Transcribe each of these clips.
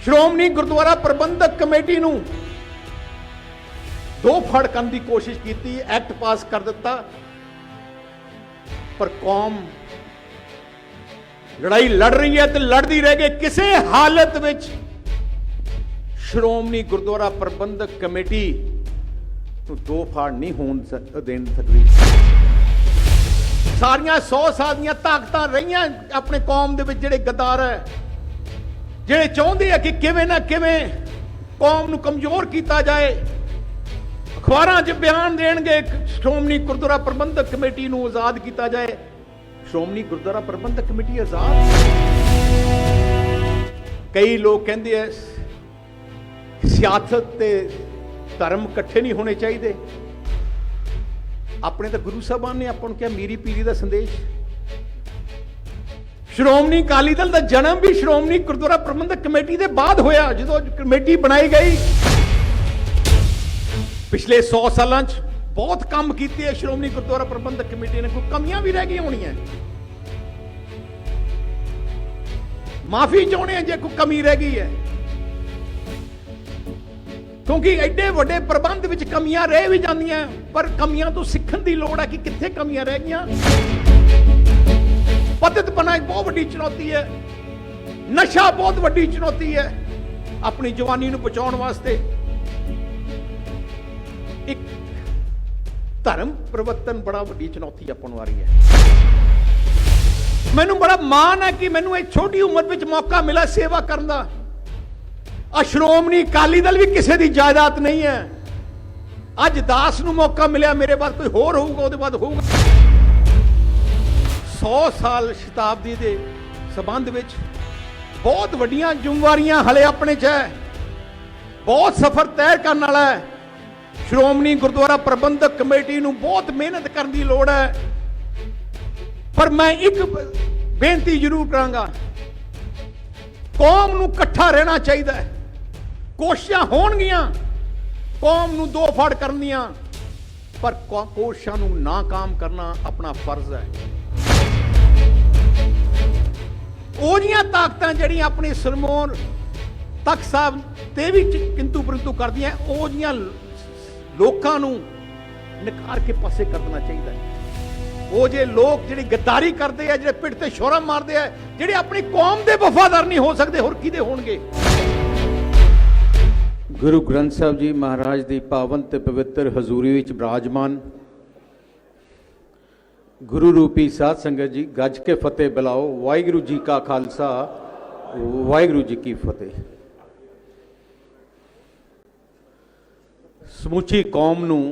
श्रोमणी गुरुद्वारा प्रबंधक कमेटी नूं दो फड़ करने की कोशिश की, एक्ट पास कर दिता, पर कौम लड़ाई लड़ रही है तो लड़ती रह गई। किसी हालत में श्रोमणी गुरुद्वारा प्रबंधक कमेटी तो दो फाड़ नहीं होन देन सकती। सारियां 100 साल दी ताकत रही अपने कौम दे विच, जिहड़े गद्दार है, जिहड़े चाहुंदे हैं कि किवें ना किवें कौम नूं कमजोर किया जाए, अखबारां 'च बयान देणगे श्रोमणी गुरुद्वारा प्रबंधक कमेटी नूं आजाद किया जाए। श्रोमणी गुरुद्वारा प्रबंधक कमेटी आजाद? कई लोग कहते हैं सियासत ते धर्म इकट्ठे नहीं होने चाहिए। अपने तो गुरु साहबान ने अपन क्या मीरी पीरी का संदेश। श्रोमणी अकाली दल का जन्म भी श्रोमणी गुरुद्वारा प्रबंधक कमेटी के बाद होया, जो कमेटी बनाई गई। पिछले 100 सालों बहुत काम किए है श्रोमणी गुरुद्वारा प्रबंधक कमेटी ने, कोई कमियां भी रह गई होनी है, माफी चाहते हैं जे कोई कमी रह गई है, क्योंकि एडे वड्डे प्रबंध विच कमियां रह भी जांदियां, पर कमियां तो सीखण दी लोड़ है कि कित्थे कमियां रह गईयां। पतितपना एक बहुत वड्डी चुनौती है, नशा बहुत वड्डी चुनौती है, अपनी जवानी नूं बचाउण वास्ते एक धर्म परिवर्तन बड़ा वड्डी चुनौती अपन आ रही है। मैनू बड़ा मान है कि मैनू एक छोटी उम्र विच मौका मिला सेवा करने का। श्रोमणी अकाली दल भी किसी की जायदाद नहीं है। अज दास नूं मौका मिला, मेरे बाद कोई होर होऊगा, उसके बाद होऊगा। 100 साल शताब्दी के संबंध विच बहुत वड्डियां जिम्मेवारियां हले अपने च है, बहुत सफर तय करने वाला है। श्रोमणी गुरुद्वारा प्रबंधक कमेटी नूं बहुत मेहनत करने की लोड़ है, पर मैं एक बेनती जरूर करांगा, कौम नूं इकट्ठा रहना चाहिए। कोशिशां होणगियां कौम नूं दो फाड़ करनियां, पर कोशिशां नूं नाकाम करना अपना फर्ज है। ओजियां ताकतां जिहड़ियां अपने सरमोर तख्त साहब ते भी किंतु परंतु करदियां, ओजियां लोकां नूं निकार के पासे कर देना चाहिए। वो जे लोग जिहड़े गद्दारी करते हैं, जिहड़े पिठ ते छोरा मारते हैं, जिहड़े अपनी कौम दे वफादार नहीं हो सकते, होर किहदे होणगे। गुरु ग्रंथ साहब जी महाराज की पावन ते पवित्र हजूरी विच विराजमान गुरु रूपी साध संगत जी, गज के फतेह बुलाओ। वाहिगुरू जी का खालसा, वाहिगुरू जी की फतेह। समूची कौम नूं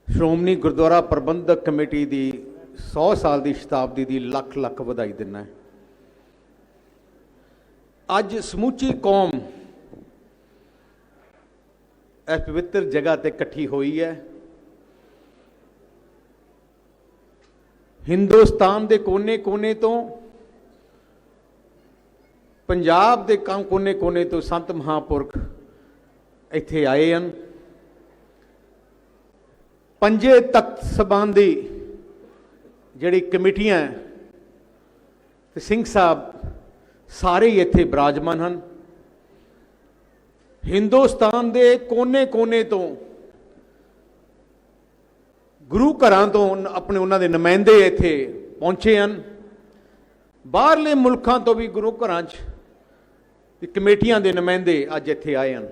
श्रोमणी गुरुद्वारा प्रबंधक कमेटी की 100 साल की शताब्दी की लख लख बधाई दिना है। अज समूची कौम इस पवित्र जगह ते इकट्ठी हुई है। हिंदुस्तान के कोने कोने तो, पंजाब के कोने कोने तो संत महापुरख इत्थे आए हैं। पंजे तख्त संबंधी जिहड़ी कमेटियां ते सिंह साहब सारे ही इत्थे विराजमान हैं। हिंदुस्तान के कोने कोने तो, गुरु घरां तो अपने उन्होंने नुमाइंदे इत्थे पहुंचे हैं। बाहरले मुल्कों तो भी गुरु घरां च कमेटियां के नुमाइंदे अज इत्थे आए हैं।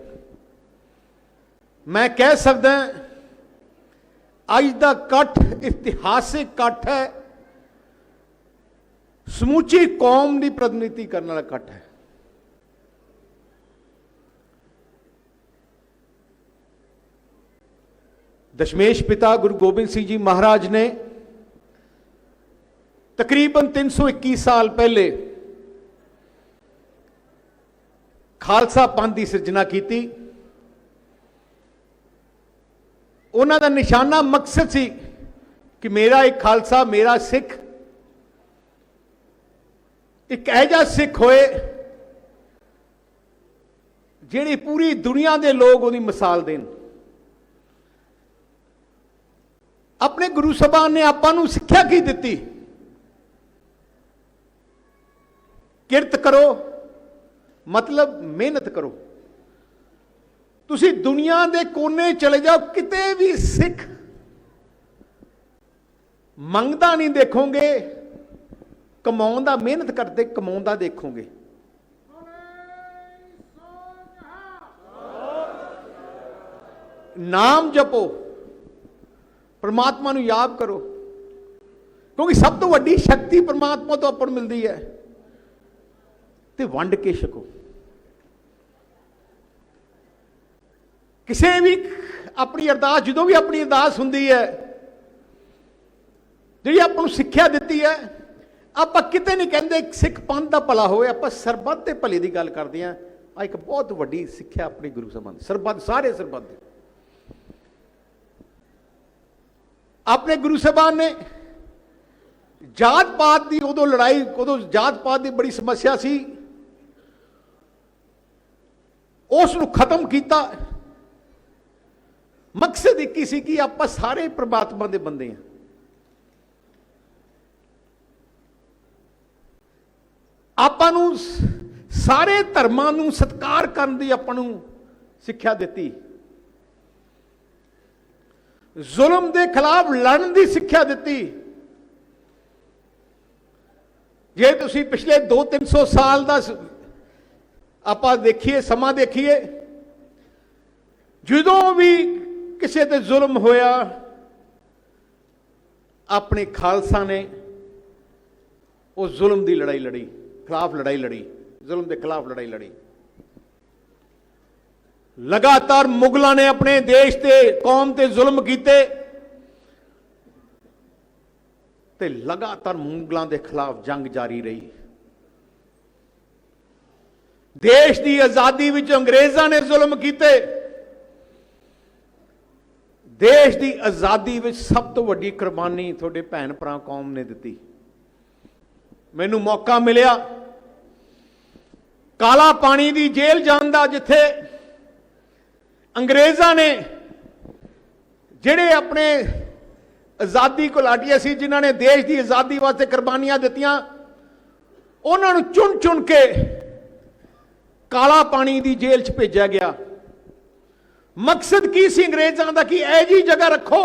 मैं कह सकदा अज दा इकट्ठ इतिहासिक इकट्ठ है, समूची कौम की प्रतिनिधि करने वाला इकट्ठ है। दशमेश पिता गुरु गोबिंद सिंह जी महाराज ने तकरीबन 321 साल पहले खालसा पंथ की सिरजना की। उन्हों का निशाना मकसद सी कि मेरा एक खालसा, मेरा सिख एक ऐसा सिख होए जिहड़ी पूरी दुनिया के लोग उसकी मिसाल देन। अपने गुरु साहबान ने आपां नूं सिक्ख्या की दित्ती ਕਿਰਤ ਕਰੋ, मतलब मेहनत करो। तुसी दुनिया दे कोने चले जाओ, किते भी सिख मंगदा नहीं देखोगे, कमाउंदा मेहनत करते कमाउंदा देखोगे। नाम जपो, परमात्मा नूं याद करो, क्योंकि सब तो वड्डी शक्ति परमात्मा तो अपन मिलती है, ते वंड के छको। किसी भी अपनी अरदास, जो भी अपनी अरदास हुंदी है, जी आपको सिक्ख्या दी है, आप किते नहीं कहते सिख पंथ का भला होए, आप सरबत के भले की गल करते हैं। एक बहुत वड्डी सिक्ख्या अपने गुरु साहब सरबत, सारे सरबत अपने गुरु साहबान ने जात पात की उदों लड़ाई, उदों जात पात की बड़ी समस्या सी, उसनूं खत्म किया। मकसद एक ही सी कि आप सारे परमात्मा के बंदे हैं। आपां सारे धर्मां नूं सत्कार करन दी आपां नूं सिक्ख्या दित्ती, जुल्म के खिलाफ लड़न की सिक्ख्या दित्ती। जे तुसीं पिछले 200-300 साल का आप देखिए, समा देखिए, जदों भी किसी ते जुल्म होया, अपने खालसा ने उस जुल्म की लड़ाई लड़ी, खिलाफ लड़ाई लड़ी, जुल्म के खिलाफ लड़ाई लड़ी। लगातार मुगलों ने अपने देश ते कौम ते जुल्म किए, ते लगातार मुगलों के खिलाफ जंग जारी रही। देश की आजादी विच अंग्रेज़ों ने जुल्म किए, देश की आजादी विच सब तो वड्डी कुर्बानी थोड़े भैन भरा कौम ने दी। मैनू मौका मिलिया काला पानी की जेल जान दा, जिथे अंग्रेज़ों ने जिहड़े अपने आज़ादी को लाटिया सी, जिन्हां ने देश की आज़ादी वास्ते कुर्बानियां दित्तियां, उन्हां नूं चुन चुन के काला पानी की जेल च भेजा गया। मकसद की सी अंग्रेज़ों का कि ऐ जी जगह रखो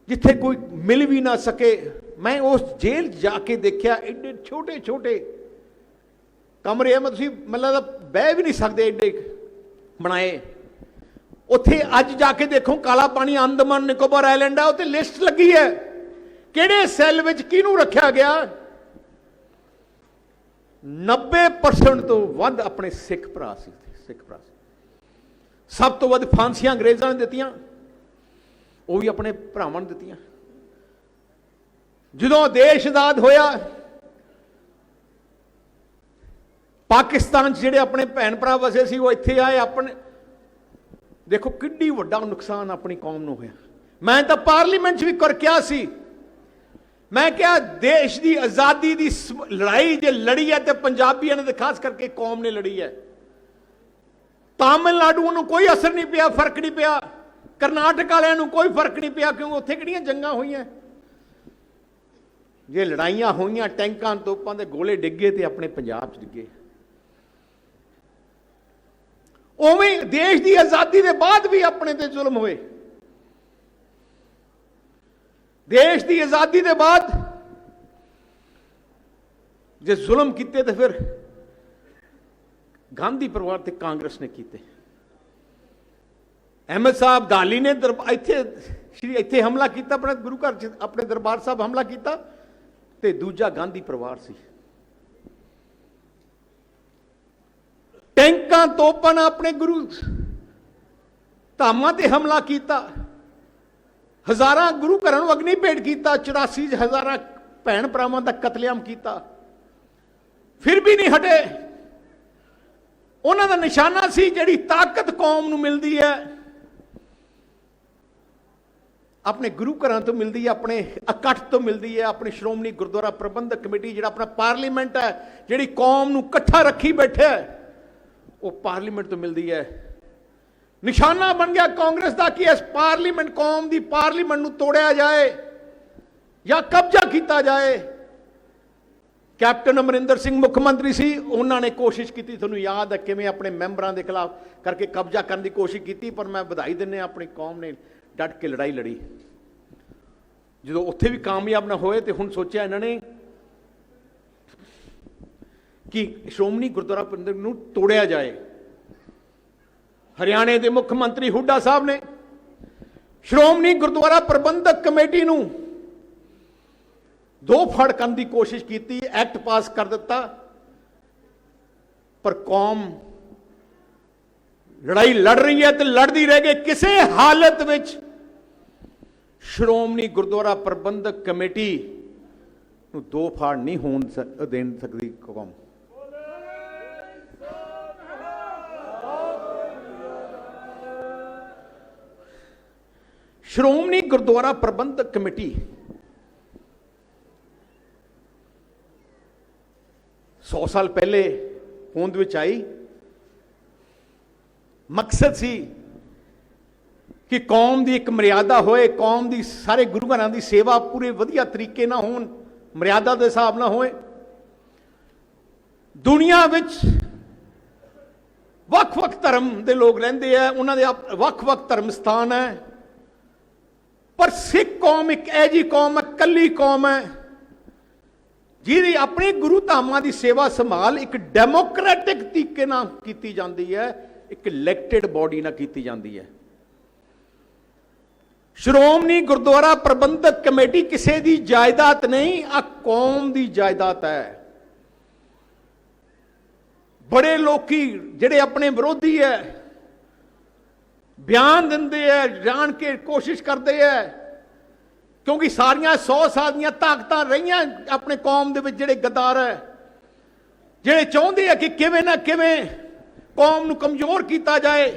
जिथे कोई मिल भी ना सके। मैं उस जेल जाके देखा, एडे छोटे छोटे कमरे, मतलब बह भी नहीं सकते, एडे बनाए। उत्थे अज जाके देखो, काला पानी अंदमान निकोबार आइलैंड है, उत्थे लिस्ट लगी है किहड़े सैल विच किहनूं रखा गया। 90% तो वध अपने सिख भरा सी, सिख भरा सी। सब तो वध फांसियां अंग्रेज़ों ने दित्तियां, वो भी अपने भरावां ने दित्तियां। जदों देश आजाद होया, पाकिस्तान जिहड़े अपने भैन भरा वसे सी, वो इत्थे आए। अपने देखो किड्डी वड्डा नुकसान अपनी कौम नूं होया। मैं तो पार्लीमेंट च भी कर क्या सी, मैं क्या देश की आज़ादी की लड़ाई जो लड़ी है तो पंजाबियों ने, खास करके कौम ने लड़ी है। तमिलनाडु नूं कोई असर नहीं पिया, फर्क नहीं पिया। करनाटक वालियां नूं कोई फर्क नहीं पिया, क्योंकि उत्थे किहड़ियां जंगां होईयां, जे लड़ाइयां होईयां, टैंकां तोपां दे गोले डिगे ते अपने पंजाब च डिगे। उवें देश की आज़ादी के बाद भी अपने ते जुल्म होए। देश की आज़ादी के बाद जो जुल्म किए तो फिर गांधी परिवार ते कांग्रेस ने किए। अहमद साहब दाली ने इत्थे हमला किया, अपने गुरु घर च अपने दरबार साहब हमला किया, ते दूजा गांधी परिवार सी। टैंकां तोपां अपने गुरु धामां ते हमला किया, हज़ारां गुरु घरां नूं अग्नि भेंट किया, 84,000 भैन भरावां दा कतलेआम किया, फिर भी नहीं हटे। उन्हां दा निशाना सी जिहड़ी ताकत कौम नूं मिलदी है, अपने गुरु घरां तो मिलती है, अपने इकट्ठ तो मिलती है, अपनी श्रोमणी गुरुद्वारा प्रबंधक कमेटी जिहड़ा अपना पार्लीमेंट है, जिहड़ी कौम नूं इकट्ठा रखी बैठे है, वो पार्लीमेंट तो मिलती है। निशाना बन गया कांग्रेस का कि इस पार्लीमेंट, कौम की पार्लीमेंट नूं तोड़िया जाए या कब्जा किया जाए। कैप्टन अमरिंदर सिंह मुख मंत्री सी, उन्होंने कोशिश की, तुहानूं याद है किवें अपने मैंबरां दे खिलाफ करके कब्जा करने की कोशिश की, पर मैं बधाई दिंदे अपनी कौम ने डट के लड़ाई लड़ी। जो उत्थे भी कामयाब ना होए तो हुण सोचा इन्होंने कि श्रोमणी गुरुद्वारा प्रबंधक नूं तोड़िया जाए। हरियाणे के मुख्य मंत्री हुड्डा साहब ने श्रोमणी गुरुद्वारा प्रबंधक कमेटी नूं दो फड़ करने की कोशिश की, एक्ट पास कर दिता, पर कौम लड़ाई लड़ रही है तो लड़ती रह गई। किसी हालत विच श्रोमणी गुरुद्वारा प्रबंधक कमेटी नूं दो फाड़ नहीं होण दे सकती कौम। श्रोमणी गुरुद्वारा प्रबंधक कमेटी 100 साल पहले होंद विच आई। मकसद सी कि कौम की एक मर्यादा होए, कौम की सारे गुरु घरां की सेवा पूरे वधिया तरीके ना होण, मर्यादा के हिसाब ना होए। दुनिया विच वख-वख धर्म के लोग रहिंदे है, उन्हां दे वख-वख धर्म स्थान है, पर सिख कौम एक ऐसी कौम है, कली कौम है जिहदी अपने गुरु धामां की सेवा संभाल एक डेमोक्रेटिक तरीके नाल कीती जांदी है, एक इलैक्टेड बॉडी नाल कीती जांदी है। श्रोमणी गुरुद्वारा प्रबंधक कमेटी किसी की जायदाद नहीं, आ कौम की जायदाद है। बड़े लोकी जिहड़े अपने विरोधी है बयान देंदे है, जान के कोशिश करते हैं, क्योंकि सारिया 100 साल दी ताकत रही अपने कौम दे विच, जिहड़े गद्दार है, जिहड़े चाहते हैं कि किवें ना किवें कौम नूं कमजोर किया जाए।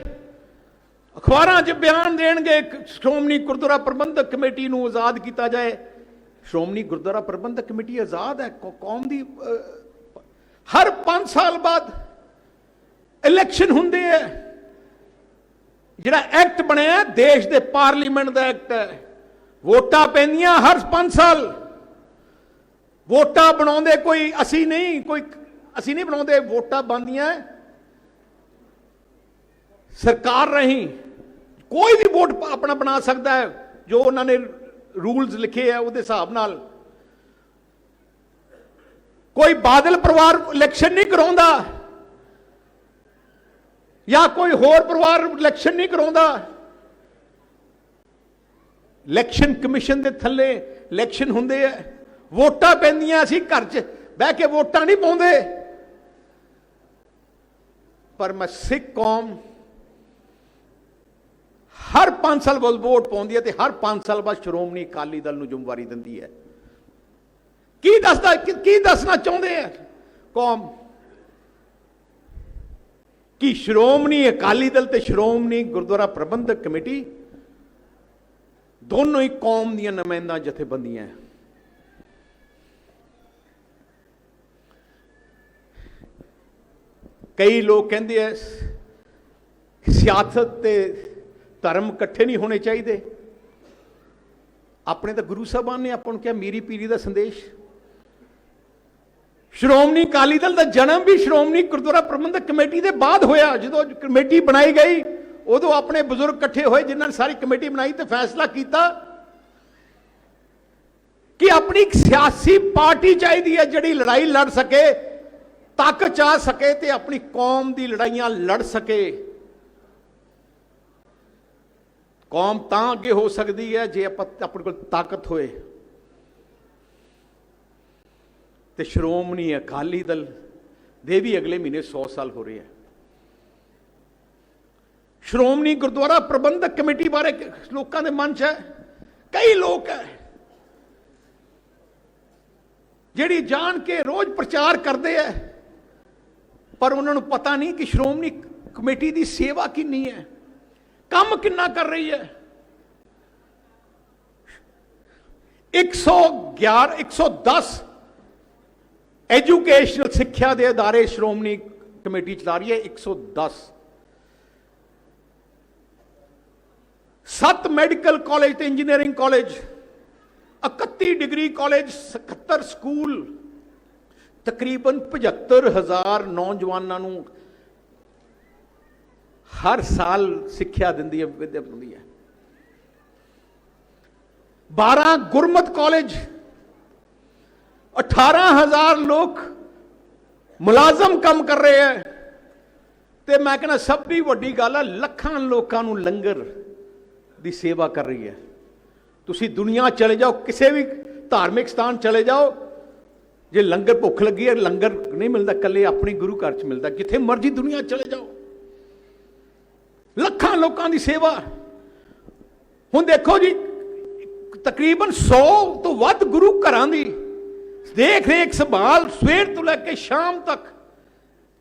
अखबारां 'च बयान देणगे श्रोमणी गुरुद्वारा प्रबंधक कमेटी नूं आज़ाद किया जाए। श्रोमणी गुरुद्वारा प्रबंधक कमेटी आज़ाद है, कौम दी हर 5 साल बाद इलैक्शन हुंदे है। जिहड़ा एक्ट बनया देश के पार्लीमेंट का एक्ट है, वोटां पैंदियां हर 5 साल। वोटां बनाउंदे कोई असी नहीं बनाउंदे, वोटां बनदियां सरकार रही। कोई भी वोट अपना बना सकता है, जो उन्होंने रूल्स लिखे है उहदे हिसाब नाल। कोई बादल परिवार इलैक्शन नहीं कराउंदा या कोई होर परिवार इलैक्शन नहीं कराउंदा। इलैक्शन कमीशन के थले इलैक्शन हुंदे है, वोटां पैंदियां, असीं घर च बह के वोटां नहीं पाउंदे। पर मैं सिख कौम हर 5 साल बाद वोट पाउंदी है, हर 5 साल बाद श्रोमणी अकाली दल नूं जिम्मेवारी दिंदी है। की दसना चाहते हैं कौम कि श्रोमणी अकाली दल ते श्रोमणी गुरुद्वारा प्रबंधक कमेटी दोनों ही कौम दी नुमाइंदा जथेबंदियां हैं। कई लोग कहते हैं सियासत ते धर्म इकट्ठे नहीं होने चाहिए। अपने तो गुरु साहबान ने अपन क्या मीरी पीरी का संदेश। श्रोमणी अकाली दल का जन्म भी श्रोमणी गुरुद्वारा प्रबंधक कमेटी के बाद होया। जो कमेटी बनाई गई उदों अपने बुजुर्ग इकट्ठे होए, जिन्होंने सारी कमेटी बनाई तो फैसला किया कि अपनी एक सियासी पार्टी चाहिए है जिहड़ी लड़ाई लड़ सके, ताकत चा सके ते अपनी कौम की लड़ाइयां लड़ सके। कौम तां अगे हो सकती है जे अपने कोल ताकत होए। ते श्रोमणी अकाली दल दे भी अगले महीने 100 साल हो रहे हैं। श्रोमणी गुरुद्वारा प्रबंधक कमेटी बारे लोगों के मन च है, कई लोग है जिहड़ी जान के रोज प्रचार करते हैं, पर उन्होंने पता नहीं कि श्रोमणी कमेटी की सेवा कितनी है, काम कितना कर रही है। 110 एजुकेशनल सिक्ख्या के अदारे श्रोमणी कमेटी चला रही है। 110 7 medical college, engineering college, 31 degree college, 77 school, तकरीबन 75,000 नौजवानों नूं हर साल सिक्ख्या दिंदी है, विद्या दिंदी है। 12 गुरमत कॉलेज, 18,000 लोग मुलाजम काम कर रहे हैं। तो मैं कहना सब भी वड्डी गल है, लखां लोगों नूं लंगर दी सेवा कर रही है। तुसी दुनिया चले जाओ, किसी भी धार्मिक स्थान चले जाओ, जे लंगर भुख लगी है, लंगर नहीं मिलता कल्ले अपने गुरु घर च मिलता। जिथे मर्जी दुनिया चले जाओ, लखां लोगों की सेवा। हुण देखो जी, तकरीबन 100 तो वध गुरु घरां दी देख रेख संभाल सवेर तो लैके शाम तक,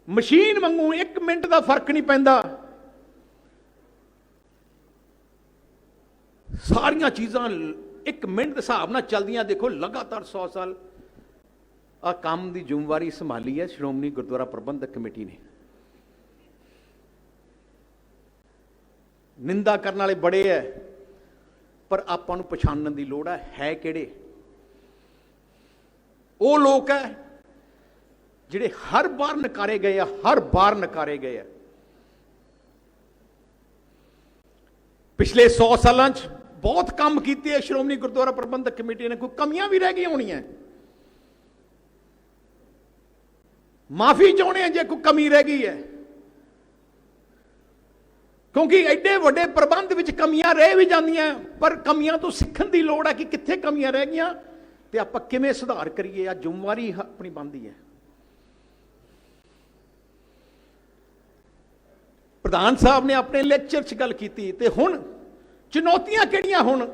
मशीन वांगू 1 मिनट का फर्क नहीं पैंदा। सारियां चीज़ां 1 मिनट के हिसाब नाल चलदियां। देखो लगातार 100 साल आ काम की जिम्मेवारी संभाली है श्रोमणी गुरुद्वारा प्रबंधक कमेटी ने। निंदा करने वाले बड़े है, पर आपां नूं पछाणन की लोड़ है किहड़े। वो लोग है जिहड़े हर बार नकारे गए, हर बार नकारे गए। पिछले 100 सालों बहुत काम किए है श्रोमणी गुरुद्वारा प्रबंधक कमेटी ने। कोई कमियां भी रह गई होनी है, माफी चाहते हैं जे कोई कमी रह गई है, क्योंकि एडे वड्डे प्रबंध विच कमियां रह भी जांदियां, पर कमियां तो सीखण दी लोड़ है कि कित्थे कमियां रह गईयां ते आपां किवें सुधार करिए। आ जिम्मेवारी अपनी बनदी है। प्रधान साहब ने अपने लेक्चर च गल कीती ते हुण चुनौतियां किहड़ियां। हुण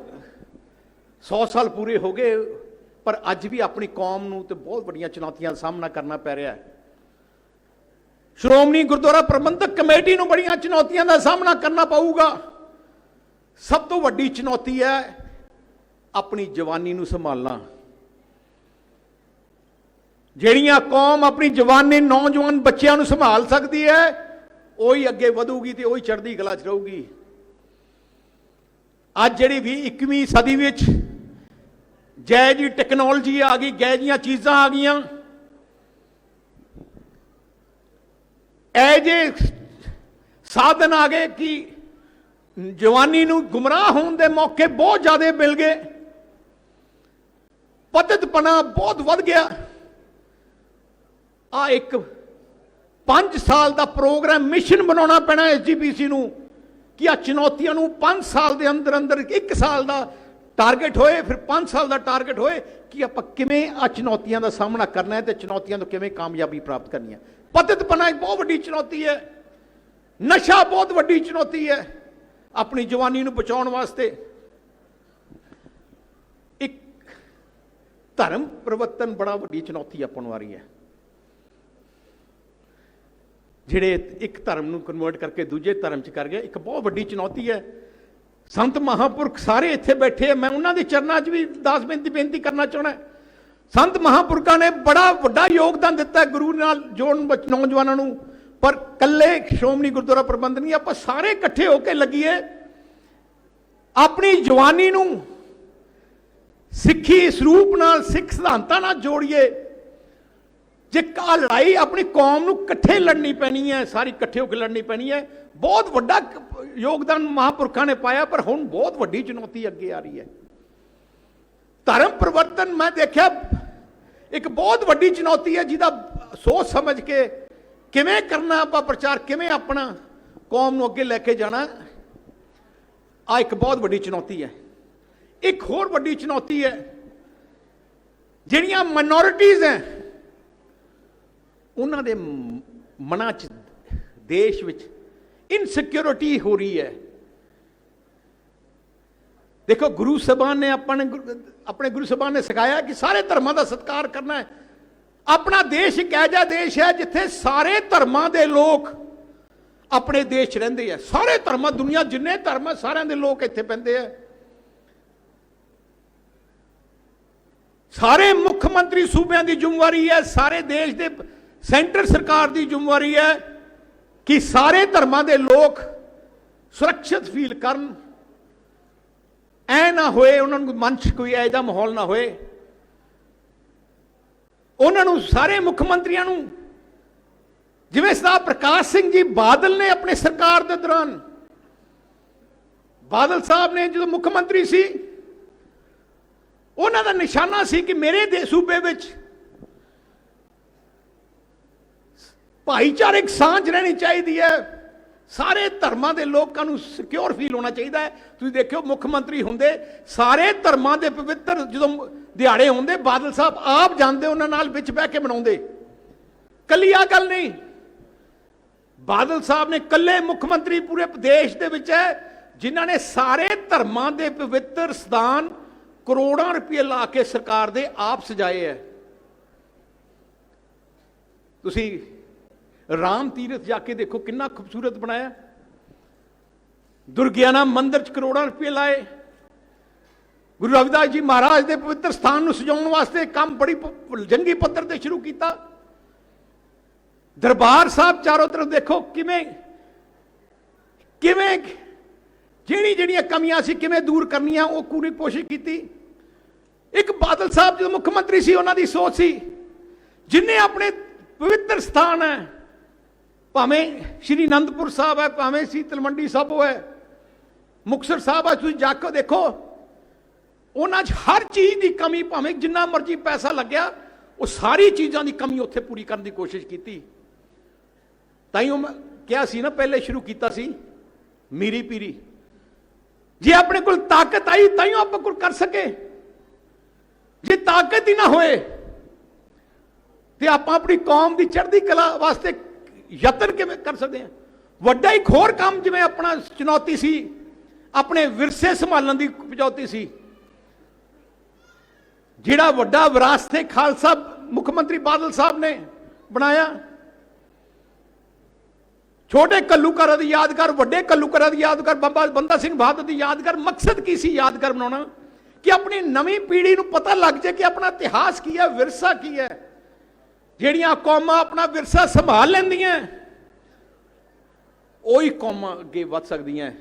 100 साल पूरे हो गए, पर अज भी अपनी कौम नूं ते बहुत वड्डियां चुनौतियां दा सामना करना पै रहा है। श्रोमणी गुरुद्वारा प्रबंधक कमेटी नूं बड़ियां चुनौतियां का सामना करना पऊगा। सब तो वड्डी चुनौती है अपनी जवानी नूं संभालना। जिहड़ियां कौम अपनी जवानी नौजवान बच्चों नूं संभाल सकती है, वही अगे वधूगी ते वही चढ़दी कला च रहूगी। अज जिहड़ी भी 21वीं सदी विच जै जी टैक्नोलॉजी आ गई, गै जियां चीज़ां आ गईयां, ऐजे साधन आ गए कि जवानी नूं गुमराह होने के मौके बहुत ज्यादा मिल गए। पद्धतपना बहुत वध गया। आ एक 5 साल का प्रोग्राम मिशन बनाना पैना SGPC नूं कि आ चुनौतियों नूं 5 साल के अंदर अंदर 1 साल का टारगेट होए, फिर 5 साल का टारगेट होए कि आप किवें आ चुनौतियों का सामना करना है, तो चुनौतियों तो किवें कामयाबी प्राप्त करनी है। पद्धतपना एक बहुत वड्डी चुनौती है। नशा बहुत वड्डी चुनौती है अपनी जवानी नूं बचाउण वास्ते। एक धर्म परिवर्तन बड़ा वड्डी चुनौती अपन आ रही है। जिहड़े एक धर्म नूं कन्वर्ट करके दूजे धर्म च कर गए, एक बहुत वड्डी चुनौती है। संत महापुरख सारे इत्थे बैठे हैं, मैं उन्हां दे चरनां 'च भी दास बेनती करना चाहना। संत महापुरखों ने बड़ा वड्डा योगदान दिता है गुरु नाल जोड़न नौजवानों नूं, पर कल्ले श्रोमणी गुरुद्वारा प्रबंधन नहीं, आपां सारे इकट्ठे होकर लगिए अपनी जवानी नूं सिੱਖੀ ਸਰੂਪ नाल सिख सिद्धांतां नाल जोड़िए। जे आ लड़ाई अपनी कौम नूं इकट्ठे लड़नी पैनी है, सारी इकट्ठे होकर लड़नी पैनी है। बहुत वड्डा योगदान महापुरखों ने पाया, पर हुण बहुत वड्डी चुनौती अगे आ रही है। धर्म परिवर्तन मैं देखा एक बहुत वड्डी चुनौती है, जिहदा सोच समझ के किवें करना आपां प्रचार, किवें अपना कौम नूं अगे लैके जाना, आ एक बहुत वड्डी चुनौती है। एक होर वड्डी चुनौती है, जिहड़ियां माइनॉरिटीज़ हैं उन्हां दे मनां च देश विच इनसिक्योरिटी हो रही है। देखो गुरु साहबान ने अपने गुरु साहबान ने सिखाया कि सारे धर्मां का सत्कार करना है। अपना देश एक ऐसा देश है जिथे सारे धर्मां दे लोग अपने देश च रहिंदे हैं। सारे धर्म, दुनिया जिन्ने धर्म है सारे दे लोग इत्थे पैंदे हैं। सारे मुख्यमंत्री सूबे की जिम्मेवारी है, सारे देश के सेंटर सरकार की जिम्मेवारी है कि सारे धर्मां दे लोग सुरक्षित फील करन, ऐ ना होए उन्होंने मन च कोई ऐसा माहौल ना होए ਉਹਨਾਂ ਨੂੰ ਸਾਰੇ ਮੁੱਖ ਮੰਤਰੀਆਂ ਨੂੰ, ਜਿਵੇਂ ਸਰਦਾਰ ਪ੍ਰਕਾਸ਼ ਸਿੰਘ ਜੀ ਬਾਦਲ ਨੇ ਆਪਣੇ ਸਰਕਾਰ ਦੇ ਦੌਰਾਨ, ਬਾਦਲ ਸਾਹਿਬ ਨੇ ਜਦੋਂ ਮੁੱਖ ਮੰਤਰੀ ਸੀ, ਉਹਨਾਂ ਦਾ ਨਿਸ਼ਾਨਾ ਸੀ ਕਿ ਮੇਰੇ ਸੂਬੇ ਵਿੱਚ ਭਾਈਚਾਰਕ ਸਾਂਝ ਰਹਿਣੀ ਚਾਹੀਦੀ ਹੈ, ਸਾਰੇ ਧਰਮਾਂ ਦੇ ਲੋਕਾਂ ਨੂੰ ਸਿਕਿਉਰ ਫੀਲ ਹੋਣਾ ਚਾਹੀਦਾ ਹੈ। ਤੁਸੀਂ ਦੇਖਿਓ ਮੁੱਖ ਮੰਤਰੀ ਹੁੰਦੇ, ਸਾਰੇ ਧਰਮਾਂ ਦੇ ਪਵਿੱਤਰ ਜਦੋਂ ਦਿਹਾੜੇ ਹੁੰਦੇ, ਬਾਦਲ ਸਾਹਿਬ ਆਪ ਜਾਂਦੇ, ਉਹਨਾਂ ਨਾਲ ਵਿੱਚ ਬਹਿ ਕੇ ਮਨਾਉਂਦੇ। ਕੱਲੀ ਆ ਗੱਲ ਨਹੀਂ, ਬਾਦਲ ਸਾਹਿਬ ਨੇ ਇਕੱਲੇ ਮੁੱਖ ਮੰਤਰੀ ਪੂਰੇ ਦੇਸ਼ ਦੇ ਵਿੱਚ ਹੈ ਜਿਨ੍ਹਾਂ ਨੇ ਸਾਰੇ ਧਰਮਾਂ ਦੇ ਪਵਿੱਤਰ ਸਥਾਨ ਕਰੋੜਾਂ ਰੁਪਏ ਲਾ ਕੇ ਸਰਕਾਰ ਦੇ ਆਪ ਸਜਾਏ ਹੈ। ਤੁਸੀਂ ਰਾਮ ਤੀਰਥ ਜਾ ਕੇ ਦੇਖੋ ਕਿੰਨਾ ਖੂਬਸੂਰਤ ਬਣਾਇਆ। ਦੁਰਗਿਆਨਾ ਮੰਦਿਰ 'ਚ ਕਰੋੜਾਂ ਰੁਪਏ ਲਾਏ। ਗੁਰੂ ਰਵਿਦਾਸ ਜੀ ਮਹਾਰਾਜ ਦੇ ਪਵਿੱਤਰ ਸਥਾਨ ਨੂੰ ਸਜਾਉਣ ਵਾਸਤੇ ਕੰਮ ਬੜੀ ਜੰਗੀ ਪੱਧਰ ਤੇ ਸ਼ੁਰੂ ਕੀਤਾ। ਦਰਬਾਰ ਸਾਹਿਬ ਚਾਰੋਂ ਤਰਫ ਦੇਖੋ ਕਿਵੇਂ ਕਿਵੇਂ ਜਿਹੜੀਆਂ ਕਮੀਆਂ ਸੀ ਕਿਵੇਂ ਦੂਰ ਕਰਨੀਆਂ, ਉਹ ਪੂਰੀ ਕੋਸ਼ਿਸ਼ ਕੀਤੀ। ਇੱਕ ਬਾਦਲ ਸਾਹਿਬ ਜਦੋਂ ਮੁੱਖ ਮੰਤਰੀ ਸੀ, ਉਹਨਾਂ ਦੀ ਸੋਚ ਸੀ ਜਿੰਨੇ ਆਪਣੇ ਪਵਿੱਤਰ ਸਥਾਨ ਹੈ, ਭਾਵੇਂ ਸ਼੍ਰੀ ਅਨੰਦਪੁਰ ਸਾਹਿਬ ਹੈ, ਭਾਵੇਂ ਸੀ ਤਲਵੰਡੀ ਸਾਬੋ ਹੈ, ਮੁਕਤਸਰ ਸਾਹਿਬ ਹੈ, ਤੁਸੀਂ ਜਾ ਕੇ ਦੇਖੋ ਉਹਨਾਂ 'ਚ ਹਰ ਚੀਜ਼ ਦੀ ਕਮੀ, ਭਾਵੇਂ ਜਿੰਨਾ ਮਰਜ਼ੀ ਪੈਸਾ ਲੱਗਿਆ, ਉਹ ਸਾਰੀ ਚੀਜ਼ਾਂ ਦੀ ਕਮੀ ਉੱਥੇ ਪੂਰੀ ਕਰਨ ਦੀ ਕੋਸ਼ਿਸ਼ ਕੀਤੀ। ਤਾਂ ਹੀ ਉਹ ਮੈਂ ਕਿਹਾ ਸੀ ਨਾ, ਪਹਿਲੇ ਸ਼ੁਰੂ ਕੀਤਾ ਸੀ ਮੀਰੀ ਪੀਰੀ। ਜੇ ਆਪਣੇ ਕੋਲ ਤਾਕਤ ਆਈ ਤਾਂ ਹੀ ਆਪਾਂ ਕੁਝ ਕਰ ਸਕੇ। ਜੇ ਤਾਕਤ ਹੀ ਨਾ ਹੋਏ ਤੇ ਆਪਾਂ ਆਪਣੀ ਕੌਮ ਦੀ ਚੜ੍ਹਦੀ ਕਲਾ ਵਾਸਤੇ ਯਤਨ ਕਿਵੇਂ ਕਰ ਸਕਦੇ ਹਾਂ? ਵੱਡਾ ਇੱਕ ਹੋਰ ਕੰਮ ਜਿਵੇਂ ਆਪਣਾ ਚੁਣੌਤੀ ਸੀ, ਆਪਣੇ ਵਿਰਸੇ ਸੰਭਾਲਣ ਦੀ ਚੁਣੌਤੀ ਸੀ। ਜਿਹੜਾ ਵੱਡਾ ਵਿਰਾਸਤ-ਏ ਖਾਲਸਾ ਮੁੱਖ ਮੰਤਰੀ ਬਾਦਲ ਸਾਹਿਬ ਨੇ ਬਣਾਇਆ, ਛੋਟੇ ਘੱਲੂਘਾਰਾ ਦੀ ਯਾਦਗਾਰ, ਵੱਡੇ ਘੱਲੂਘਾਰਾ ਦੀ ਯਾਦਗਾਰ, ਬਾਬਾ ਬੰਦਾ ਸਿੰਘ ਬਹਾਦਰ ਦੀ ਯਾਦਗਾਰ। ਮਕਸਦ ਕੀ ਸੀ ਯਾਦਗਾਰ ਬਣਾਉਣਾ? ਕਿ ਆਪਣੀ ਨਵੀਂ ਪੀੜ੍ਹੀ ਨੂੰ ਪਤਾ ਲੱਗ ਜਾਏ ਕਿ ਆਪਣਾ ਇਤਿਹਾਸ ਕੀ ਹੈ, ਵਿਰਸਾ ਕੀ ਹੈ। ਜਿਹੜੀਆਂ ਕੌਮਾਂ ਆਪਣਾ ਵਿਰਸਾ ਸੰਭਾਲ ਲੈਂਦੀਆਂ, ਉਹੀ ਕੌਮਾਂ ਅੱਗੇ ਵੱਧ ਸਕਦੀਆਂ।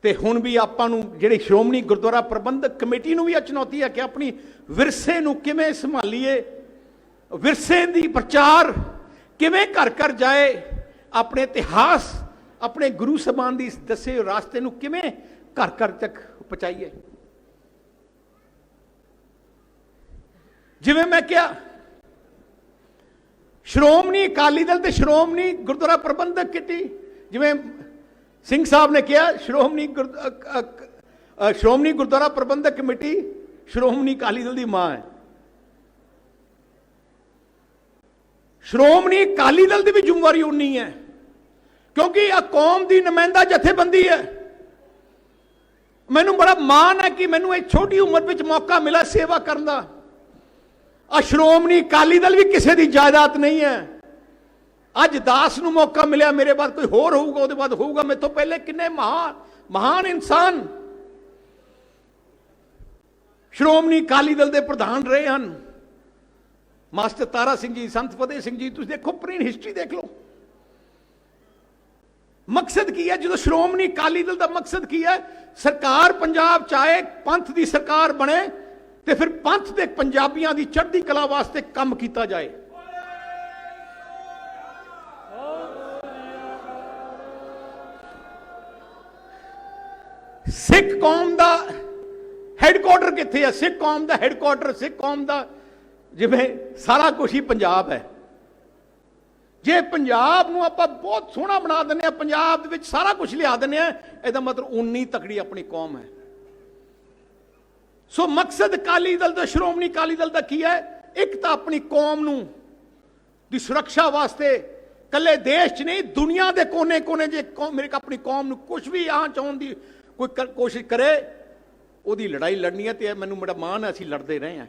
ਤੇ ਹੁਣ ਵੀ ਆਪਾਂ ਨੂੰ ਜਿਹੜੀ ਸ਼੍ਰੋਮਣੀ ਗੁਰਦੁਆਰਾ ਪ੍ਰਬੰਧਕ ਕਮੇਟੀ ਨੂੰ ਵੀ ਇਹ ਚੁਣੌਤੀ ਹੈ ਕਿ ਆਪਣੀ ਵਿਰਸੇ ਨੂੰ ਕਿਵੇਂ ਸੰਭਾਲੀਏ, ਵਿਰਸੇ ਦੀ ਪ੍ਰਚਾਰ ਕਿਵੇਂ ਘਰ ਘਰ ਜਾਏ, ਆਪਣੇ ਇਤਿਹਾਸ, ਆਪਣੇ ਗੁਰੂ ਸਾਹਿਬਾਨ ਦੀ ਦੱਸੇ ਰਾਸਤੇ ਨੂੰ ਕਿਵੇਂ ਘਰ ਘਰ ਤੱਕ ਪਹੁੰਚਾਈਏ। ਜਿਵੇਂ ਮੈਂ ਕਿਹਾ, ਸ਼੍ਰੋਮਣੀ ਅਕਾਲੀ ਦਲ ਤੇ ਸ਼੍ਰੋਮਣੀ ਗੁਰਦੁਆਰਾ ਪ੍ਰਬੰਧਕ ਕਮੇਟੀ, ਜਿਵੇਂ ਸਿੰਘ ਸਾਹਿਬ ਨੇ ਕਿਹਾ, ਸ਼੍ਰੋਮਣੀ ਗੁਰਦੁਆਰਾ ਪ੍ਰਬੰਧਕ ਕਮੇਟੀ ਸ਼੍ਰੋਮਣੀ ਅਕਾਲੀ ਦਲ ਦੀ ਮਾਂ ਹੈ। ਸ਼੍ਰੋਮਣੀ ਅਕਾਲੀ ਦਲ ਦੀ ਵੀ ਜ਼ਿੰਮੇਵਾਰੀ ਉਨੀ ਹੈ, ਕਿਉਂਕਿ ਆ ਕੌਮ ਦੀ ਨੁਮਾਇੰਦਾ ਜਥੇਬੰਦੀ ਹੈ। ਮੈਨੂੰ ਬੜਾ ਮਾਣ ਹੈ ਕਿ ਮੈਨੂੰ ਇਹ ਛੋਟੀ ਉਮਰ ਵਿੱਚ ਮੌਕਾ ਮਿਲਾ ਸੇਵਾ ਕਰਨ ਦਾ। ਆ ਸ਼੍ਰੋਮਣੀ ਅਕਾਲੀ ਦਲ ਵੀ ਕਿਸੇ ਦੀ ਜਾਇਦਾਦ ਨਹੀਂ ਹੈ। ਅੱਜ ਦਾਸ ਨੂੰ ਮੌਕਾ ਮਿਲਿਆ, ਮੇਰੇ ਬਾਅਦ ਕੋਈ ਹੋਰ ਹੋਊਗਾ, ਉਹਦੇ ਬਾਅਦ ਹੋਊਗਾ, ਮੇਰੇ ਤੋਂ ਪਹਿਲੇ ਕਿੰਨੇ ਮਹਾਨ ਇਨਸਾਨ ਸ਼੍ਰੋਮਣੀ ਅਕਾਲੀ ਦਲ ਦੇ ਪ੍ਰਧਾਨ ਰਹੇ ਹਨ। ਮਾਸਟਰ ਤਾਰਾ ਸਿੰਘ ਜੀ, ਸੰਤ ਫਤਿਹ ਸਿੰਘ ਜੀ, ਤੁਸੀਂ ਦੇਖੋ ਪ੍ਰੀਨ ਹਿਸਟਰੀ ਦੇਖ ਲਓ। ਮਕਸਦ ਕੀ ਹੈ? ਜਦੋਂ ਸ਼੍ਰੋਮਣੀ ਅਕਾਲੀ ਦਲ ਦਾ ਮਕਸਦ ਕੀ ਹੈ? ਸਰਕਾਰ ਪੰਜਾਬ ਚਾਹੇ ਪੰਥ ਦੀ ਸਰਕਾਰ ਬਣੇ ਤੇ ਫਿਰ ਪੰਥ ਦੇ ਪੰਜਾਬੀਆਂ ਦੀ ਚੜ੍ਹਦੀ ਕਲਾ ਵਾਸਤੇ ਕੰਮ ਕੀਤਾ ਜਾਏ। ਸਿੱਖ ਕੌਮ ਦਾ ਹੈੱਡਕੁਆਟਰ ਕਿੱਥੇ ਹੈ? ਸਿੱਖ ਕੌਮ ਦਾ ਹੈੱਡਕੁਆਟਰ, ਸਿੱਖ ਕੌਮ ਦਾ ਜਿਵੇਂ ਸਾਰਾ ਕੁਝ ਹੀ ਪੰਜਾਬ ਹੈ। ਜੇ ਪੰਜਾਬ ਨੂੰ ਆਪਾਂ ਬਹੁਤ ਸੋਹਣਾ ਬਣਾ ਦਿੰਦੇ ਆ, ਪੰਜਾਬ ਦੇ ਵਿੱਚ ਸਾਰਾ ਕੁਝ ਲਿਆ ਦਿੰਦੇ ਆ, ਇਹਦਾ ਮਤਲਬ ਉਨੀ ਤਕੜੀ ਆਪਣੀ ਕੌਮ ਹੈ। ਸੋ ਮਕਸਦ ਅਕਾਲੀ ਦਲ ਦਾ, ਸ਼੍ਰੋਮਣੀ ਅਕਾਲੀ ਦਲ ਦਾ ਕੀ ਹੈ? ਇੱਕ ਤਾਂ ਆਪਣੀ ਕੌਮ ਨੂੰ ਦੀ ਸੁਰੱਖਿਆ ਵਾਸਤੇ, ਕੱਲੇ ਦੇਸ਼ 'ਚ ਨਹੀਂ, ਦੁਨੀਆ ਦੇ ਕੋਨੇ-ਕੋਨੇ ਜੇ ਮੇਰੇ ਆਪਣੀ ਕੌਮ ਨੂੰ ਕੁਝ ਵੀ ਆਂਚ ਆਉਣ ਦੀ ਕੋਈ ਕੋਸ਼ਿਸ਼ ਕਰੇ, ਉਹਦੀ ਲੜਾਈ ਲੜਨੀ ਹੈ। ਤੇ ਮੈਨੂੰ ਬੜਾ ਮਾਣ ਹੈ, ਅਸੀਂ ਲੜਦੇ ਰਹੇ ਹਾਂ।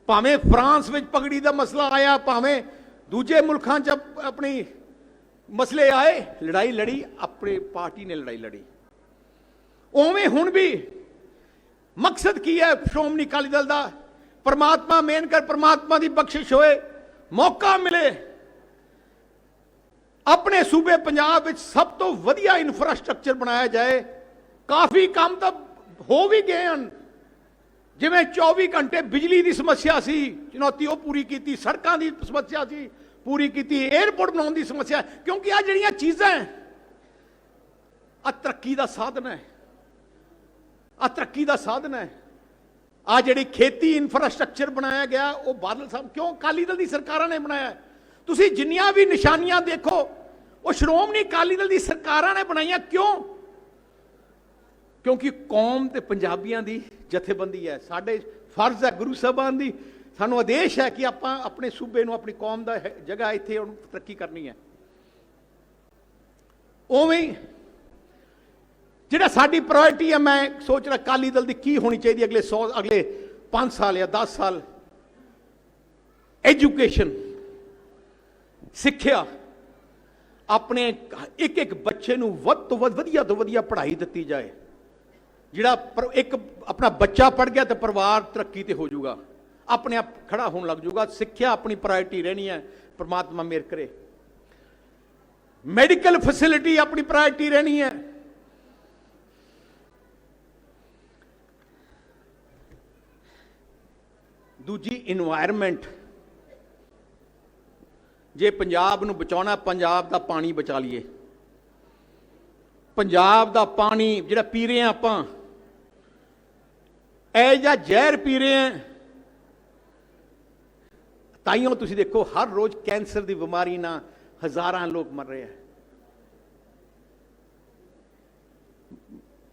ਭਾਵੇਂ ਫਰਾਂਸ ਵਿੱਚ ਪਗੜੀ ਦਾ ਮਸਲਾ ਆਇਆ, ਭਾਵੇਂ ਦੂਜੇ ਮੁਲਕਾਂ 'ਚ ਆਪਣੀ ਮਸਲੇ ਆਏ, ਲੜਾਈ ਲੜੀ, ਆਪਣੀ ਪਾਰਟੀ ਨੇ ਲੜਾਈ ਲੜੀ। ਉਵੇਂ ਹੁਣ ਵੀ ਮਕਸਦ ਕੀ ਹੈ ਸ਼੍ਰੋਮਣੀ ਅਕਾਲੀ ਦਲ ਦਾ? ਪਰਮਾਤਮਾ ਮੇਨ ਕਰ, ਪਰਮਾਤਮਾ ਦੀ ਬਖਸ਼ਿਸ਼ ਹੋਏ, ਮੌਕਾ ਮਿਲੇ, ਆਪਣੇ ਸੂਬੇ ਪੰਜਾਬ ਵਿੱਚ ਸਭ ਤੋਂ ਵਧੀਆ ਇਨਫਰਾਸਟ੍ਰਕਚਰ ਬਣਾਇਆ ਜਾਏ। ਕਾਫੀ ਕੰਮ ਤਾਂ ਹੋ ਵੀ ਗਏ ਹਨ, ਜਿਵੇਂ 24 ਘੰਟੇ ਬਿਜਲੀ ਦੀ ਸਮੱਸਿਆ ਸੀ, ਚੁਣੌਤੀ ਉਹ ਪੂਰੀ ਕੀਤੀ, ਸੜਕਾਂ ਦੀ ਸਮੱਸਿਆ ਸੀ ਪੂਰੀ ਕੀਤੀ, 에ਅਰਪੋਰਟ ਬਣਾਉਣ ਦੀ ਸਮੱਸਿਆ, ਕਿਉਂਕਿ ਆ ਜਿਹੜੀਆਂ ਚੀਜ਼ਾਂ ਆ ਤਰੱਕੀ ਦਾ ਸਾਧਨ ਹੈ, ਆ ਤਰੱਕੀ ਦਾ ਸਾਧਨ ਹੈ। ਆ ਜਿਹੜੀ ਖੇਤੀ ਇਨਫਰਾਸਟ੍ਰਕਚਰ ਬਣਾਇਆ ਗਿਆ ਉਹ ਬਾਦਲ ਸਾਹਿਬ, ਕਿਉਂ? ਅਕਾਲੀ ਦਲ ਦੀ ਸਰਕਾਰਾਂ ਨੇ ਬਣਾਇਆ। ਤੁਸੀਂ ਜਿੰਨੀਆਂ ਵੀ ਨਿਸ਼ਾਨੀਆਂ ਦੇਖੋ ਉਹ ਸ਼੍ਰੋਮਣੀ ਅਕਾਲੀ ਦਲ ਦੀ ਸਰਕਾਰਾਂ ਨੇ ਬਣਾਈਆਂ। ਕਿਉਂ? ਕਿਉਂਕਿ ਕੌਮ ਤੇ ਪੰਜਾਬੀਆਂ ਦੀ ਜਥੇਬੰਦੀ ਹੈ। ਸਾਡੇ ਫਰਜ਼ ਹੈ, ਗੁਰੂ ਸਾਹਿਬਾਨ ਦੀ ਸਾਨੂੰ ਆਦੇਸ਼ ਹੈ ਕਿ ਆਪਾਂ ਆਪਣੇ ਸੂਬੇ ਨੂੰ, ਆਪਣੀ ਕੌਮ ਦਾ ਜਗ੍ਹਾ ਇੱਥੇ ਉਹਨੂੰ ਤਰੱਕੀ ਕਰਨੀ ਹੈ। ਉਵੇਂ ਜਿਹੜਾ ਸਾਡੀ ਪ੍ਰਾਇੋਰਟੀ ਹੈ, ਮੈਂ ਸੋਚ ਰਿਹਾ ਅਕਾਲੀ ਦਲ ਦੀ ਕੀ ਹੋਣੀ ਚਾਹੀਦੀ ਅਗਲੇ 5 ਸਾਲ ਜਾਂ 10 ਸਾਲ। ਐਜੂਕੇਸ਼ਨ, ਸਿੱਖਿਆ, ਆਪਣੇ ਇੱਕ ਇੱਕ ਬੱਚੇ ਨੂੰ ਵੱਧ ਤੋਂ ਵੱਧ ਵਧੀਆ ਤੋਂ ਵਧੀਆ ਪੜ੍ਹਾਈ ਦਿੱਤੀ ਜਾਏ। ਜਿਹੜਾ ਇੱਕ ਆਪਣਾ ਬੱਚਾ ਪੜ੍ਹ ਗਿਆ ਤਾਂ ਪਰਿਵਾਰ ਤਰੱਕੀ ਤੇ ਹੋ ਜਾਊਗਾ, ਆਪਣੇ ਆਪ ਖੜਾ ਹੋਣ ਲੱਗ ਜਾਊਗਾ। ਸਿੱਖਿਆ ਆਪਣੀ ਪ੍ਰਾਇੋਰਟੀ ਰਹਿਣੀ ਹੈ, ਪ੍ਰਮਾਤਮਾ ਮਿਹਰ ਕਰੇ। ਮੈਡੀਕਲ ਫੈਸਿਲਿਟੀ ਆਪਣੀ ਪ੍ਰਾਇੋਰਟੀ ਰਹਿਣੀ ਹੈ। ਦੂਜੀ ਇਨਵਾਇਰਨਮੈਂਟ, ਜੇ ਪੰਜਾਬ ਨੂੰ ਬਚਾਉਣਾ, ਪੰਜਾਬ ਦਾ ਪਾਣੀ ਬਚਾ ਲਈਏ। ਪੰਜਾਬ ਦਾ ਪਾਣੀ ਜਿਹੜਾ ਪੀ ਰਹੇ ਹਾਂ ਆਪਾਂ, ਇਹ ਜਾਂ ਜ਼ਹਿਰ ਪੀ ਰਹੇ ਹਾਂ। ਤਾਈਓ ਤੁਸੀਂ ਦੇਖੋ ਹਰ ਰੋਜ਼ ਕੈਂਸਰ ਦੀ ਬਿਮਾਰੀ ਨਾਲ ਹਜ਼ਾਰਾਂ ਲੋਕ ਮਰ ਰਹੇ ਹੈ।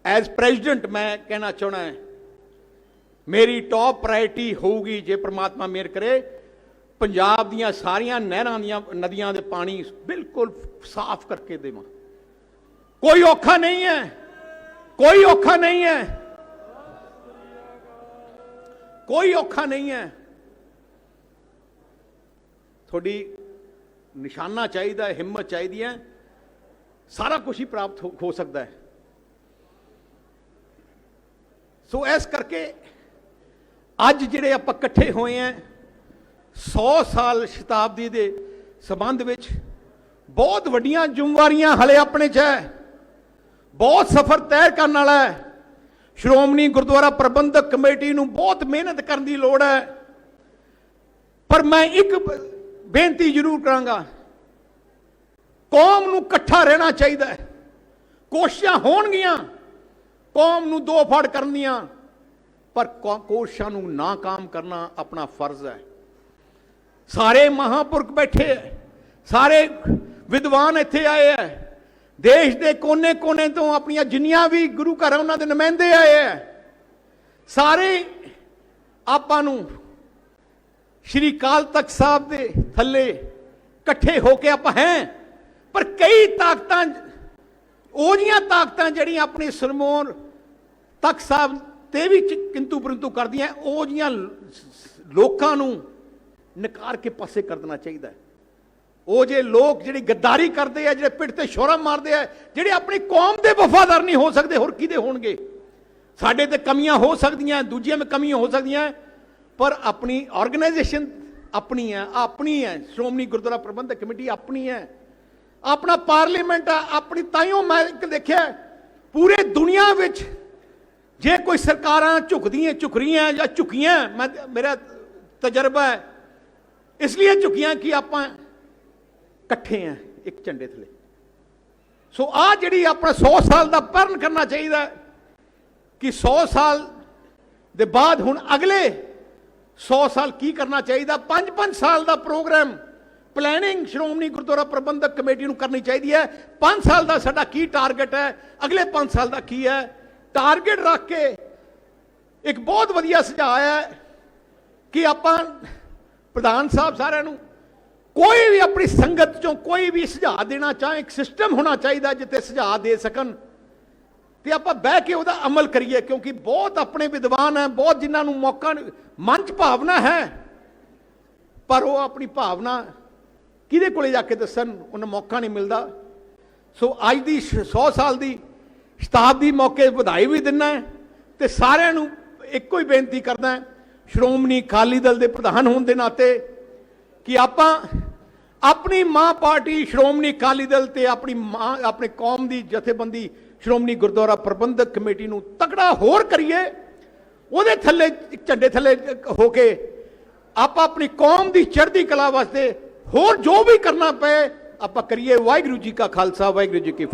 ਐਜ਼ ਪ੍ਰੈਜ਼ੀਡੈਂਟ ਮੈਂ ਕਹਿਣਾ ਚਾਹਣਾ ਹੈ, ਮੇਰੀ ਟੌਪ ਪ੍ਰਾਇੋਰਟੀ ਹੋਊਗੀ, ਜੇ ਪ੍ਰਮਾਤਮਾ ਮਿਹਰ ਕਰੇ, ਪੰਜਾਬ ਦੀਆਂ ਸਾਰੀਆਂ ਨਹਿਰਾਂ ਦੀਆਂ, ਨਦੀਆਂ ਦੇ ਪਾਣੀ ਬਿਲਕੁਲ ਸਾਫ਼ ਕਰਕੇ ਦੇਵਾਂ। ਕੋਈ ਔਖਾ ਨਹੀਂ ਹੈ, ਕੋਈ ਔਖਾ ਨਹੀਂ ਹੈ, ਕੋਈ ਔਖਾ ਨਹੀਂ ਹੈ। ਤੁਹਾਡੀ ਨਿਸ਼ਾਨਾ ਚਾਹੀਦਾ ਹੈ, ਹਿੰਮਤ ਚਾਹੀਦੀ ਹੈ, ਸਾਰਾ ਕੁਝ ਹੀ ਪ੍ਰਾਪਤ ਹੋ ਸਕਦਾ ਹੈ। ਸੋ ਇਸ ਕਰਕੇ ਅੱਜ ਜਿਹੜੇ ਆਪਾਂ ਇਕੱਠੇ ਹੋਏ ਆ 100 ਸਾਲ ਸ਼ਤਾਬਦੀ ਦੇ ਸੰਬੰਧ ਵਿੱਚ ਬਹੁਤ ਵੱਡੀਆਂ ਜ਼ਿੰਮੇਵਾਰੀਆਂ ਹਲੇ ਆਪਣੇ 'ਚ ਹੈ, ਬਹੁਤ ਸਫ਼ਰ ਤੈਅ ਕਰਨ ਵਾਲਾ ਹੈ। ਸ਼੍ਰੋਮਣੀ ਗੁਰਦੁਆਰਾ ਪ੍ਰਬੰਧਕ ਕਮੇਟੀ ਨੂੰ ਬਹੁਤ ਮਿਹਨਤ ਕਰਨ ਦੀ ਲੋੜ ਹੈ। ਪਰ ਮੈਂ ਇੱਕ ਬੇਨਤੀ ਜ਼ਰੂਰ ਕਰਾਂਗਾ, ਕੌਮ ਨੂੰ ਇਕੱਠਾ ਰਹਿਣਾ ਚਾਹੀਦਾ ਹੈ। ਕੋਸ਼ਿਸ਼ਾਂ ਹੋਣਗੀਆਂ ਕੌਮ ਨੂੰ ਦੋ ਫੜ ਕਰਨ ਦੀਆਂ, ਪਰ ਕੋਸ਼ਿਸ਼ਾਂ ਨੂੰ ਨਾਕਾਮ ਕਰਨਾ ਆਪਣਾ ਫਰਜ਼ ਹੈ। ਸਾਰੇ ਮਹਾਂਪੁਰਖ ਬੈਠੇ ਹੈ, ਸਾਰੇ ਵਿਦਵਾਨ ਇੱਥੇ ਆਏ ਹੈ, ਦੇਸ਼ ਦੇ ਕੋਨੇ-ਕੋਨੇ ਤੋਂ ਆਪਣੀਆਂ ਜਿੰਨੀਆਂ ਵੀ ਗੁਰੂ ਘਰ ਉਹਨਾਂ ਦੇ ਨੁਮਾਇੰਦੇ ਆਏ ਹੈ। ਸਾਰੇ ਆਪਾਂ ਨੂੰ ਸ਼੍ਰੀ ਅਕਾਲ ਤਖਤ ਸਾਹਿਬ ਦੇ ਥੱਲੇ ਇਕੱਠੇ ਹੋ ਕੇ ਆਪਾਂ ਹੈ। ਪਰ ਕਈ ਤਾਕਤਾਂ, ਉਹ ਜੀਆਂ ਤਾਕਤਾਂ ਜਿਹੜੀਆਂ ਆਪਣੀ ਸਰਮੋਰ ਤਖਤ ਸਾਹਿਬ ਤੇ ਵੀ ਕਿੰਤੂ ਪਰੰਤੂ ਕਰਦੀਆਂ, ਉਹ ਜੀਆਂ ਲੋਕਾਂ ਨੂੰ ਨਕਾਰ ਕੇ ਪਾਸੇ ਕਰ ਦੇਣਾ ਚਾਹੀਦਾ ਹੈ। ਉਹ ਜੇ ਲੋਕ ਜਿਹੜੀ ਗੱਦਾਰੀ ਕਰਦੇ ਆ, ਜਿਹੜੇ ਪਿੱਠ ਤੇ ਛੁਰਾ ਮਾਰਦੇ ਆ, ਜਿਹੜੇ ਆਪਣੀ ਕੌਮ ਦੇ ਵਫਾਦਾਰ ਨਹੀਂ ਹੋ ਸਕਦੇ, ਹੋਰ ਕਿਹਦੇ ਹੋਣਗੇ? ਸਾਡੇ ਤੇ ਕਮੀਆਂ ਹੋ ਸਕਦੀਆਂ, ਦੂਜਿਆਂ ਵਿੱਚ ਕਮੀਆਂ ਹੋ ਸਕਦੀਆਂ, ਪਰ ਆਪਣੀ ਆਰਗੇਨਾਈਜੇਸ਼ਨ ਆਪਣੀ ਹੈ, ਆਪਣੀ ਹੈ। ਸ਼੍ਰੋਮਣੀ ਗੁਰਦੁਆਰਾ ਪ੍ਰਬੰਧਕ ਕਮੇਟੀ ਆਪਣੀ ਹੈ, ਆਪਣਾ ਪਾਰਲੀਮੈਂਟ ਆ ਆਪਣੀ। ਤਾਈਓ ਮੈਂ ਇੱਕ ਦੇਖਿਆ ਪੂਰੇ ਦੁਨੀਆ ਵਿੱਚ ਜੇ ਕੋਈ ਸਰਕਾਰਾਂ ਝੁਕਦੀਆਂ, ਝੁਕ ਰਹੀਆਂ ਜਾਂ ਝੁਕੀਆਂ, ਮੇਰਾ ਤਜਰਬਾ ਹੈ ਇਸ ਲਈ ਝੁਕੀਆਂ ਕਿ ਆਪਾਂ ਇਕੱਠੇ ਆ ਇੱਕ ਝੰਡੇ ਥੱਲੇ। ਸੋ ਆ ਜਿਹੜੀ ਆਪਣਾ 100 ਸਾਲ ਦਾ ਪਰਨ ਕਰਨਾ ਚਾਹੀਦਾ ਕਿ 100 ਸਾਲ ਦੇ ਬਾਅਦ ਹੁਣ ਅਗਲੇ 100 ਸਾਲ ਕੀ ਕਰਨਾ ਚਾਹੀਦਾ। 5-5 ਸਾਲ ਦਾ ਪ੍ਰੋਗਰਾਮ ਪਲੈਨਿੰਗ ਸ਼੍ਰੋਮਣੀ ਗੁਰਦੁਆਰਾ ਪ੍ਰਬੰਧਕ ਕਮੇਟੀ ਨੂੰ ਕਰਨੀ ਚਾਹੀਦੀ ਹੈ। 5 ਸਾਲ ਦਾ ਸਾਡਾ ਕੀ ਟਾਰਗੇਟ ਹੈ, ਅਗਲੇ 5 ਸਾਲ ਦਾ ਕੀ ਹੈ, ਟਾਰਗੇਟ ਰੱਖ ਕੇ ਇੱਕ ਬਹੁਤ ਵਧੀਆ ਸੁਝਾਅ ਹੈ ਕਿ ਆਪਾਂ ਪ੍ਰਧਾਨ ਸਾਹਿਬ ਸਾਰਿਆਂ ਨੂੰ ਕੋਈ ਵੀ ਆਪਣੀ ਸੰਗਤ ਚੋਂ ਕੋਈ ਵੀ ਸੁਝਾਅ ਦੇਣਾ ਚਾਹੇ, ਇੱਕ ਸਿਸਟਮ ਹੋਣਾ ਚਾਹੀਦਾ ਜਿੱਥੇ ਸੁਝਾਅ ਦੇ ਸਕਣ ਤੇ ਆਪਾਂ ਬਹਿ ਕੇ ਉਹਦਾ ਅਮਲ ਕਰੀਏ। ਕਿਉਂਕਿ ਬਹੁਤ ਆਪਣੇ ਵਿਦਵਾਨ ਹੈ, ਬਹੁਤ ਜਿਨ੍ਹਾਂ ਨੂੰ ਮੌਕਾ, ਮਨ 'ਚ ਭਾਵਨਾ ਹੈ, ਪਰ ਉਹ ਆਪਣੀ ਭਾਵਨਾ ਕਿਹਦੇ ਕੋਲੇ ਜਾ ਕੇ ਦੱਸਣ, ਉਹਨਾਂ ਮੌਕਾ ਨਹੀਂ ਮਿਲਦਾ। ਸੋ ਅੱਜ ਦੀ 100 ਸਾਲ ਦੀ ਸ਼ਤਾਬਦੀ ਮੌਕੇ ਵਧਾਈ ਵੀ ਦਿੰਦਾ ਤੇ ਸਾਰਿਆਂ ਨੂੰ ਇੱਕੋ ਹੀ ਬੇਨਤੀ ਕਰਦਾ ਸ਼੍ਰੋਮਣੀ ਅਕਾਲੀ ਦਲ ਦੇ ਪ੍ਰਧਾਨ ਹੋਣ ਦੇ ਨਾਤੇ ਕਿ ਆਪਾਂ ਆਪਣੀ ਮਾਂ ਪਾਰਟੀ ਸ਼੍ਰੋਮਣੀ ਅਕਾਲੀ ਦਲ ਤੇ ਆਪਣੀ ਕੌਮ ਦੀ ਜਥੇਬੰਦੀ ਸ਼੍ਰੋਮਣੀ ਗੁਰਦੁਆਰਾ ਪ੍ਰਬੰਧਕ ਕਮੇਟੀ ਨੂੰ ਤਕੜਾ ਹੋਰ ਕਰੀਏ। ਉਹਦੇ ਥੱਲੇ ਇੱਕ ਝੰਡੇ ਥੱਲੇ ਹੋ ਕੇ ਆਪਾਂ ਆਪਣੀ ਕੌਮ ਦੀ ਚੜ੍ਹਦੀ ਕਲਾ ਵਾਸਤੇ ਹੋਰ ਜੋ ਵੀ ਕਰਨਾ ਪਏ ਆਪਾਂ ਕਰੀਏ। ਵਾਹਿਗੁਰੂ ਜੀ ਕਾ ਖਾਲਸਾ, ਵਾਹਿਗੁਰੂ ਜੀ ਕੀ ਫਤਿਹ।